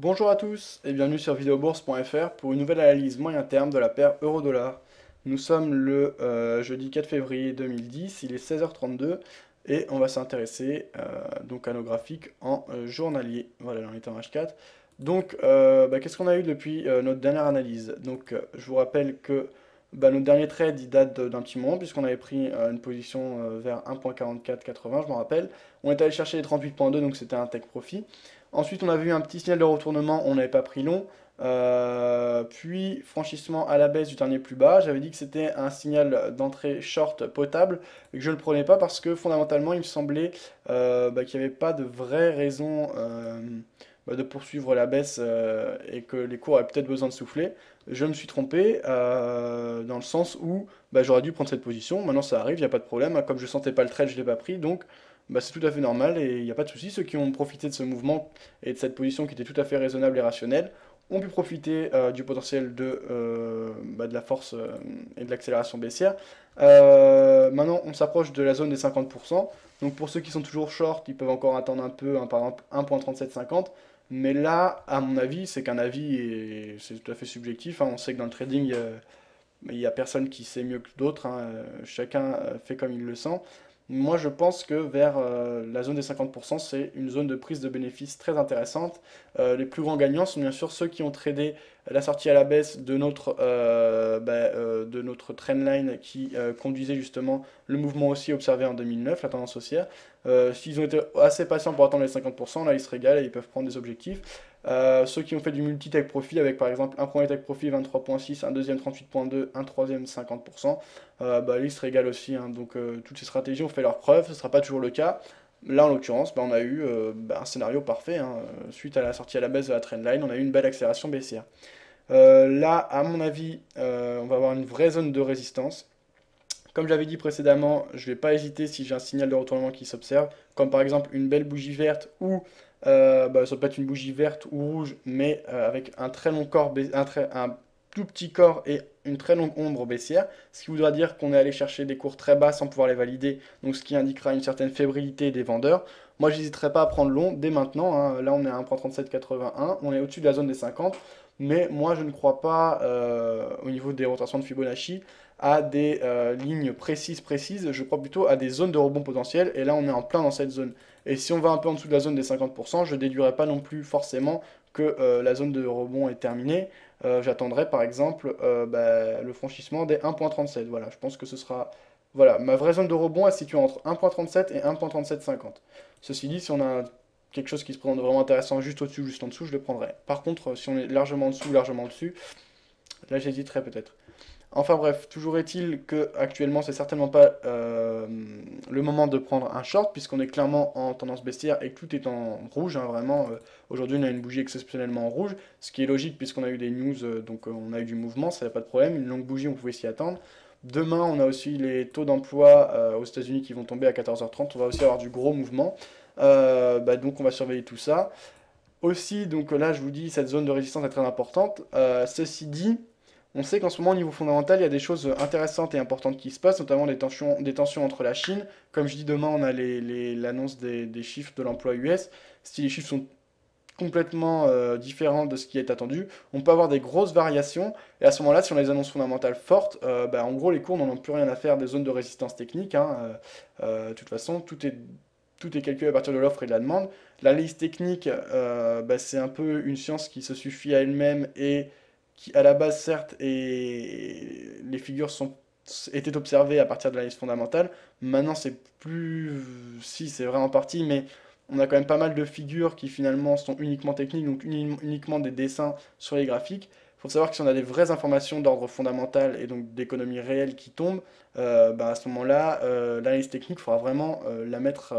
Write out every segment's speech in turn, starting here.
Bonjour à tous et bienvenue sur videobourse.fr pour une nouvelle analyse moyen terme de la paire euro-dollar. Nous sommes le jeudi 4 février 2010, il est 16h32 et on va s'intéresser donc à nos graphiques en journalier. Voilà, on est en H4. Donc, qu'est-ce qu'on a eu depuis notre dernière analyse? Donc, je vous rappelle que notre dernier trade il date d'un petit moment puisqu'on avait pris une position vers 1.4480, je m'en rappelle. On est allé chercher les 38.2, donc c'était un take profit. Ensuite, on a vu un petit signal de retournement, on n'avait pas pris long. Puis, franchissement à la baisse du dernier plus bas. J'avais dit que c'était un signal d'entrée short potable et que je ne le prenais pas parce que fondamentalement, il me semblait qu'il n'y avait pas de vraie raison de poursuivre la baisse et que les cours avaient peut-être besoin de souffler. Je me suis trompé dans le sens où j'aurais dû prendre cette position. Maintenant, ça arrive, il n'y a pas de problème. Comme je ne sentais pas le trade, je ne l'ai pas pris. Donc, c'est tout à fait normal et il n'y a pas de souci. Ceux qui ont profité de ce mouvement et de cette position qui était tout à fait raisonnable et rationnelle ont pu profiter du potentiel de la force et de l'accélération baissière. Maintenant, on s'approche de la zone des 50%. Donc pour ceux qui sont toujours short, ils peuvent encore attendre un peu, par exemple 1.3750. Mais là, à mon avis, c'est qu'un avis et c'est tout à fait subjectif, hein. On sait que dans le trading, il n'y a personne qui sait mieux que d'autres, hein. Chacun fait comme il le sent. Moi, je pense que vers la zone des 50%, c'est une zone de prise de bénéfices très intéressante. Les plus grands gagnants sont bien sûr ceux qui ont tradé la sortie à la baisse de notre trendline qui conduisait justement le mouvement aussi observé en 2009, la tendance haussière. S'ils ont été assez patients pour attendre les 50%, là ils se régalent et ils peuvent prendre des objectifs. Ceux qui ont fait du multi-take profit avec par exemple un premier take profit 23.6, un deuxième 38.2, un troisième 50%, ils se régalent aussi, hein. Donc toutes ces stratégies ont fait leurs preuves, ce ne sera pas toujours le cas. Là en l'occurrence, on a eu un scénario parfait, hein. Suite à la sortie à la baisse de la trendline, on a eu une belle accélération baissière. Là, à mon avis, on va avoir une vraie zone de résistance. Comme j'avais dit précédemment, je ne vais pas hésiter si j'ai un signal de retournement qui s'observe, comme par exemple une belle bougie verte ou ça peut être une bougie verte ou rouge, mais avec un très long corps, un tout petit corps et une très longue ombre baissière, ce qui voudra dire qu'on est allé chercher des cours très bas sans pouvoir les valider, donc ce qui indiquera une certaine fébrilité des vendeurs. Moi, j'hésiterai pas à prendre long dès maintenant, hein. Là, on est à 1.3781, on est au-dessus de la zone des 50, mais moi, je ne crois pas, au niveau des rotations de Fibonacci, à des lignes précises, je crois plutôt à des zones de rebond potentiel, et là on est en plein dans cette zone. Et si on va un peu en dessous de la zone des 50%, je ne déduirai pas non plus forcément que la zone de rebond est terminée. J'attendrai par exemple le franchissement des 1.37. Voilà, je pense que ce sera... Voilà, ma vraie zone de rebond est située entre 1.37 et 1.3750. Ceci dit, si on a quelque chose qui se présente vraiment intéressant juste au-dessus ou juste en dessous, je le prendrai. Par contre, si on est largement en dessous ou largement au-dessus, là j'hésiterai peut-être. Enfin bref, toujours est-il que actuellement c'est certainement pas le moment de prendre un short puisqu'on est clairement en tendance baissière et que tout est en rouge, hein, vraiment. Aujourd'hui on a une bougie exceptionnellement en rouge, ce qui est logique puisqu'on a eu des news, donc on a eu du mouvement, ça n'a pas de problème. Une longue bougie, on pouvait s'y attendre. Demain on a aussi les taux d'emploi aux États-Unis qui vont tomber à 14h30, on va aussi avoir du gros mouvement. Donc on va surveiller tout ça. Aussi, donc là je vous dis, cette zone de résistance est très importante. Ceci dit, on sait qu'en ce moment, au niveau fondamental, il y a des choses intéressantes et importantes qui se passent, notamment des tensions entre la Chine. Comme je dis, demain, on a l'annonce des chiffres de l'emploi US. Si les chiffres sont complètement différents de ce qui est attendu, on peut avoir des grosses variations. Et à ce moment-là, si on a des annonces fondamentales fortes, en gros, les cours n'en ont plus rien à faire des zones de résistance technique, hein. De toute façon, tout est calculé à partir de l'offre et de la demande. L'analyse technique, c'est un peu une science qui se suffit à elle-même et qui, à la base, certes, les figures étaient observées à partir de l'analyse fondamentale. Maintenant, c'est plus... Si, c'est vraiment parti, mais on a quand même pas mal de figures qui, finalement, sont uniquement techniques, donc uniquement des dessins sur les graphiques. Il faut savoir que si on a des vraies informations d'ordre fondamental et donc d'économie réelle qui tombent, à ce moment-là, l'analyse technique, il faudra vraiment la mettre,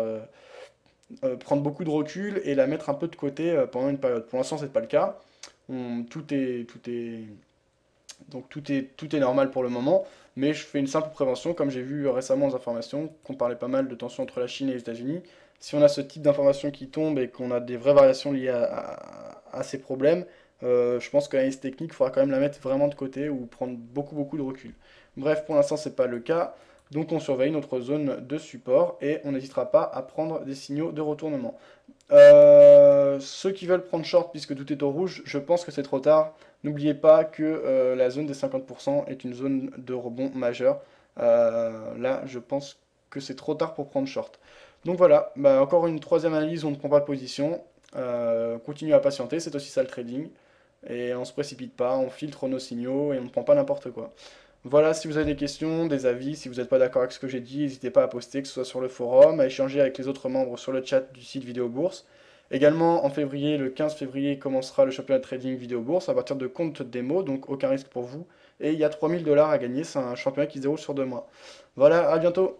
prendre beaucoup de recul et la mettre un peu de côté pendant une période. Pour l'instant, c'est pas le cas. Tout est normal pour le moment, mais je fais une simple prévention, comme j'ai vu récemment aux informations, qu'on parlait pas mal de tensions entre la Chine et les États-Unis. Si on a ce type d'informations qui tombent et qu'on a des vraies variations liées à ces problèmes, je pense que l'analyse technique, il faudra quand même la mettre vraiment de côté ou prendre beaucoup de recul. Bref, pour l'instant, c'est pas le cas. Donc on surveille notre zone de support et on n'hésitera pas à prendre des signaux de retournement. Ceux qui veulent prendre short puisque tout est au rouge, je pense que c'est trop tard. N'oubliez pas que la zone des 50% est une zone de rebond majeure. Là, je pense que c'est trop tard pour prendre short. Donc voilà, bah, encore une troisième analyse où on ne prend pas de position. Continue à patienter, c'est aussi ça le trading. Et on se précipite pas, on filtre nos signaux et on ne prend pas n'importe quoi. Voilà, si vous avez des questions, des avis, si vous n'êtes pas d'accord avec ce que j'ai dit, n'hésitez pas à poster, que ce soit sur le forum, à échanger avec les autres membres sur le chat du site Vidéo Bourse. Également, en février, le 15 février, commencera le championnat de trading Vidéo Bourse à partir de compte démo, donc aucun risque pour vous. Et il y a 3000 $ à gagner, c'est un championnat qui se déroule sur 2 mois. Voilà, à bientôt!